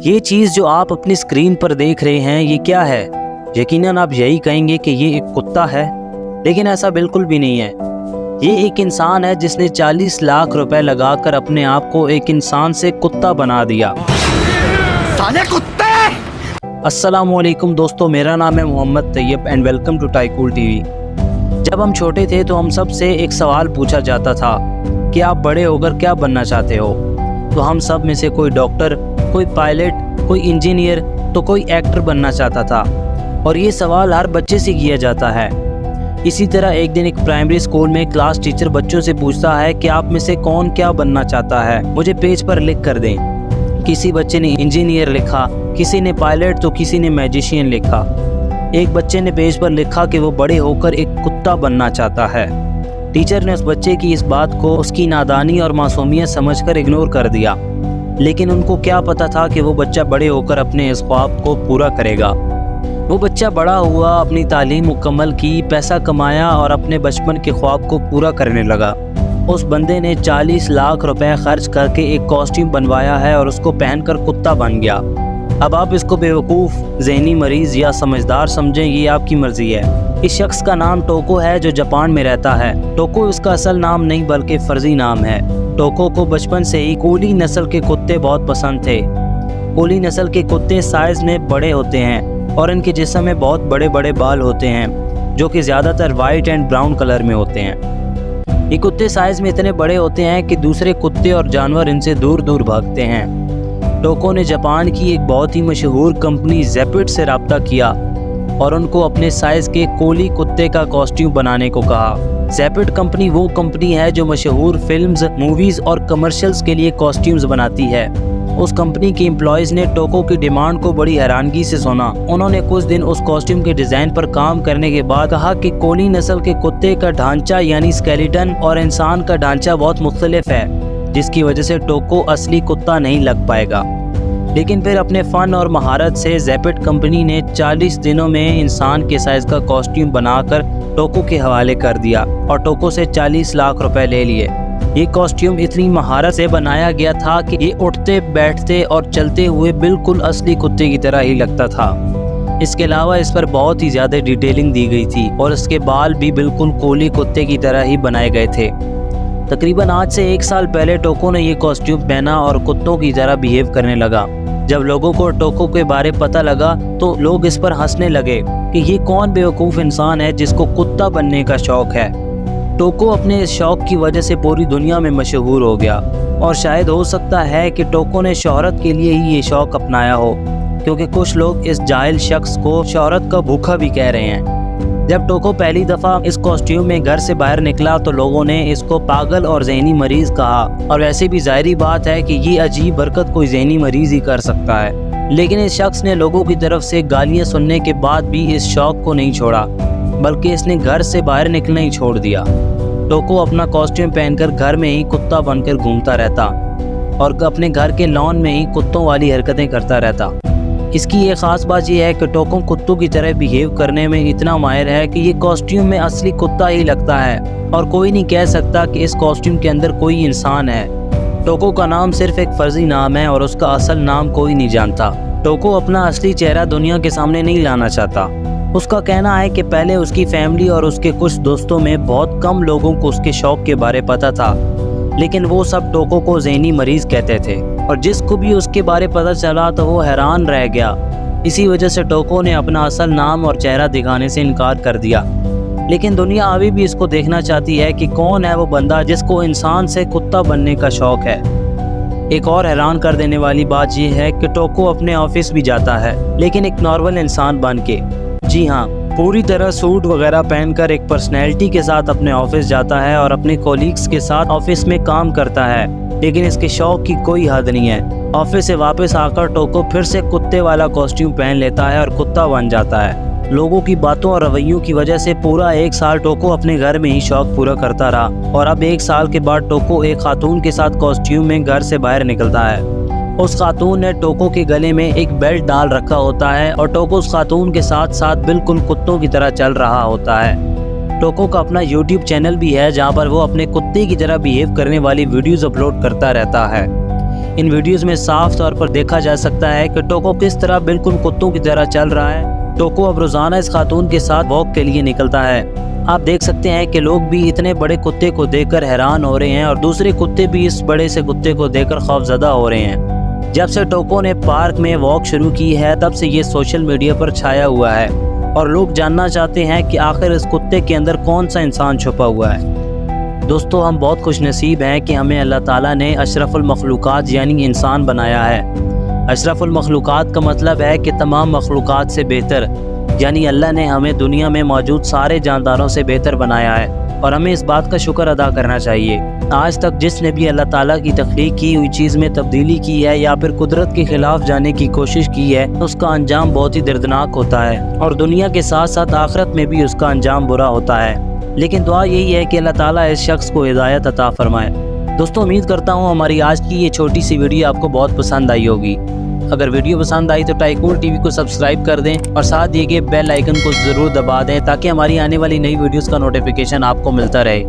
یہ چیز جو آپ اپنی اسکرین پر دیکھ رہے ہیں یہ کیا ہے؟ یقیناً آپ یہی کہیں گے کہ یہ ایک کتا ہے، لیکن ایسا بالکل بھی نہیں ہے۔ یہ ایک انسان ہے جس نے 40 لاکھ روپے لگا کر اپنے آپ کو ایک انسان سے کتا بنا دیا۔ سالے کتے! السلام علیکم دوستو، میرا نام ہے Muhammad Tayyab and welcome to ٹائکول ٹی وی۔ جب ہم چھوٹے تھے تو ہم سب سے ایک سوال پوچھا جاتا تھا کہ آپ بڑے ہو کر کیا بننا چاہتے ہو؟ تو ہم سب میں سے کوئی ڈاکٹر، کوئی پائلٹ، کوئی انجینئر تو کوئی ایکٹر بننا چاہتا تھا، اور یہ سوال ہر بچے سے کیا جاتا ہے۔ اسی طرح ایک دن ایک پرائمری اسکول میں کلاس ٹیچر بچوں سے پوچھتا ہے کہ آپ میں سے کون کیا بننا چاہتا ہے، مجھے پیج پر لکھ کر دیں۔ کسی بچے نے انجینئر لکھا، کسی نے پائلٹ تو کسی نے میجیشین لکھا۔ ایک بچے نے پیج پر لکھا کہ وہ بڑے ہو کر ایک کتا بننا چاہتا ہے۔ ٹیچر نے اس بچے کی اس بات کو اس کی نادانی اور معصومیت سمجھ کر اگنور کر دیا، لیکن ان کو کیا پتا تھا کہ وہ بچہ بڑے ہو کر اپنے اس خواب کو پورا کرے گا۔ وہ بچہ بڑا ہوا، اپنی تعلیم مکمل کی، پیسہ کمایا اور اپنے بچپن کے خواب کو پورا کرنے لگا۔ اس بندے نے 40 لاکھ روپے خرچ کر کے ایک کاسٹیوم بنوایا ہے اور اس کو پہن کر کتا بن گیا۔ اب آپ اس کو بیوقوف، ذہنی مریض یا سمجھدار سمجھیں، یہ آپ کی مرضی ہے۔ اس شخص کا نام ٹوکو ہے جو جاپان میں رہتا ہے۔ ٹوکو اس کا اصل نام نہیں بلکہ فرضی نام ہے۔ ٹوکو کو بچپن سے ہی کولی نسل کے کتے بہت پسند تھے۔ کولی نسل کے کتے سائز میں بڑے ہوتے ہیں اور ان کے جسم میں بہت بڑے بڑے بال ہوتے ہیں جو کہ زیادہ تر وائٹ اینڈ براؤن کلر میں ہوتے ہیں۔ یہ کتے سائز میں اتنے بڑے ہوتے ہیں کہ دوسرے کتے اور جانور ان سے دور دور بھاگتے ہیں۔ ٹوکو نے جاپان کی ایک بہت ہی مشہور کمپنی زیپٹ سے رابطہ کیا اور ان کو اپنے سائز کے کولی کتے کا کاسٹیوم بنانے کو کہا۔ زیپٹ کمپنی وہ کمپنی ہے جو مشہور فلمز، موویز اور کمرشلز کے لیے کاسٹیومز بناتی ہے۔ اس کمپنی کے امپلائیز نے ٹوکو کی ڈیمانڈ کو بڑی حیرانگی سے سنا۔ انہوں نے کچھ دن اس کاسٹیوم کے ڈیزائن پر کام کرنے کے بعد کہا کہ کولی نسل کے کتے کا ڈھانچہ یعنی اسکیلیٹن اور انسان کا ڈھانچہ بہت مختلف ہے، جس کی وجہ سے ٹوکو اصلی کتا نہیں لگ پائے گا۔ لیکن پھر اپنے فن اور مہارت سے زیپٹ کمپنی نے 40 دنوں میں انسان کے سائز کا کاسٹیوم بنا کر ٹوکو کے حوالے کر دیا اور ٹوکو سے 40 لاکھ روپے لے لیے۔ یہ کاسٹیوم اتنی مہارت سے بنایا گیا تھا کہ یہ اٹھتے، بیٹھتے اور چلتے ہوئے بالکل اصلی کتے کی طرح ہی لگتا تھا۔ اس کے علاوہ اس پر بہت ہی زیادہ ڈیٹیلنگ دی گئی تھی اور اس کے بال بھی بالکل کولی کتے کی طرح ہی بنائے گئے تھے۔ تقریباً آج سے 1 سال پہلے ٹوکو نے یہ کاسٹیوم پہنا اور کتوں کی طرح بیہیو کرنے لگا۔ جب لوگوں کو ٹوکو کے بارے پتہ لگا تو لوگ اس پر ہنسنے لگے کہ یہ کون بیوقوف انسان ہے جس کو کتا بننے کا شوق ہے۔ ٹوکو اپنے اس شوق کی وجہ سے پوری دنیا میں مشہور ہو گیا، اور شاید ہو سکتا ہے کہ ٹوکو نے شہرت کے لیے ہی یہ شوق اپنایا ہو، کیونکہ کچھ لوگ اس جاہل شخص کو شہرت کا بھوکا بھی کہہ رہے ہیں۔ جب ٹوکو پہلی دفعہ اس کاسٹیوم میں گھر سے باہر نکلا تو لوگوں نے اس کو پاگل اور ذہنی مریض کہا، اور ویسے بھی ظاہری بات ہے کہ یہ عجیب حرکت کوئی ذہنی مریض ہی کر سکتا ہے۔ لیکن اس شخص نے لوگوں کی طرف سے گالیاں سننے کے بعد بھی اس شوق کو نہیں چھوڑا، بلکہ اس نے گھر سے باہر نکلنا ہی چھوڑ دیا۔ ٹوکو اپنا کاسٹیوم پہن کر گھر میں ہی کتا بن کر گھومتا رہتا اور اپنے گھر کے لان میں ہی کتوں والی حرکتیں کرتا رہتا۔ اس کی ایک خاص بات یہ ہے کہ ٹوکو کتوں کی طرح بیہیو کرنے میں اتنا ماہر ہے کہ یہ کاسٹیوم میں اصلی کتا ہی لگتا ہے اور کوئی نہیں کہہ سکتا کہ اس کاسٹیوم کے اندر کوئی انسان ہے۔ ٹوکو کا نام صرف ایک فرضی نام ہے اور اس کا اصل نام کوئی نہیں جانتا۔ ٹوکو اپنا اصلی چہرہ دنیا کے سامنے نہیں لانا چاہتا۔ اس کا کہنا ہے کہ پہلے اس کی فیملی اور اس کے کچھ دوستوں میں بہت کم لوگوں کو اس کے شوق کے بارے پتہ تھا، لیکن وہ سب ٹوکو کو ذہنی مریض کہتے تھے، اور جس کو بھی اس کے بارے پتہ چلا تو وہ حیران رہ گیا۔ اسی وجہ سے ٹوکو نے اپنا اصل نام اور چہرہ دکھانے سے انکار کر دیا۔ لیکن دنیا ابھی بھی اس کو دیکھنا چاہتی ہے کہ کون ہے وہ بندہ جس کو انسان سے کتا بننے کا شوق ہے۔ ایک اور حیران کر دینے والی بات یہ ہے کہ ٹوکو اپنے آفس بھی جاتا ہے، لیکن ایک نارمل انسان بن کے۔ جی ہاں، پوری طرح سوٹ وغیرہ پہن کر ایک پرسنالٹی کے ساتھ اپنے آفس جاتا ہے اور اپنے کولیگز کے ساتھ آفس میں کام کرتا ہے، لیکن اس کے شوق کی کوئی حد نہیں ہے۔ آفس سے واپس آ کر ٹوکو پھر سے کتے والا کاسٹیوم پہن لیتا ہے اور کتا بن جاتا ہے۔ لوگوں کی باتوں اور رویوں کی وجہ سے پورا 1 سال ٹوکو اپنے گھر میں ہی شوق پورا کرتا رہا، اور اب 1 سال کے بعد ٹوکو ایک خاتون کے ساتھ کاسٹیوم میں گھر سے باہر نکلتا ہے۔ اس خاتون نے ٹوکو کے گلے میں ایک بیلٹ ڈال رکھا ہوتا ہے اور ٹوکو اس خاتون کے ساتھ ساتھ بالکل کتوں کی طرح چل رہا ہوتا ہے۔ ٹوکو کا اپنا یوٹیوب چینل بھی ہے جہاں پر وہ اپنے کتے کی طرح بیہیو کرنے والی ویڈیوز اپلوڈ کرتا رہتا ہے۔ ان ویڈیوز میں صاف طور پر دیکھا جا سکتا ہے کہ ٹوکو کس طرح بالکل کتوں کی طرح چل رہا ہے۔ ٹوکو اب روزانہ اس خاتون کے ساتھ واک کے لیے نکلتا ہے۔ آپ دیکھ سکتے ہیں کہ لوگ بھی اتنے بڑے کتے کو دیکھ کر حیران ہو رہے ہیں اور دوسرے کتے بھی اس بڑے سے کتے کو دیکھ کر خوفزدہ ہو رہے ہیں۔ جب سے ٹوکو نے پارک میں واک شروع کی ہے تب سے یہ سوشل میڈیا پر چھایا ہوا ہے اور لوگ جاننا چاہتے ہیں کہ آخر اس کتے کے اندر کون سا انسان چھپا ہوا ہے۔ دوستو، ہم بہت خوش نصیب ہیں کہ ہمیں اللہ تعالیٰ نے اشرف المخلوقات یعنی انسان بنایا ہے۔ اشرف المخلوقات کا مطلب ہے کہ تمام مخلوقات سے بہتر، یعنی اللہ نے ہمیں دنیا میں موجود سارے جانداروں سے بہتر بنایا ہے اور ہمیں اس بات کا شکر ادا کرنا چاہیے۔ آج تک جس نے بھی اللہ تعالیٰ کی تخلیق کی ہوئی چیز میں تبدیلی کی ہے یا پھر قدرت کے خلاف جانے کی کوشش کی ہے، اس کا انجام بہت ہی دردناک ہوتا ہے اور دنیا کے ساتھ ساتھ آخرت میں بھی اس کا انجام برا ہوتا ہے۔ لیکن دعا یہی ہے کہ اللہ تعالیٰ اس شخص کو ہدایت عطا فرمائے۔ دوستو، امید کرتا ہوں ہماری آج کی یہ چھوٹی سی ویڈیو آپ کو بہت پسند آئی ہوگی۔ اگر ویڈیو پسند آئی تو ٹائیکول ٹی وی کو سبسکرائب کر دیں اور ساتھ دیے گئے بیل آئیکن کو ضرور دبا دیں تاکہ ہماری آنے والی نئی ویڈیوز کا نوٹیفیکیشن آپ کو ملتا رہے۔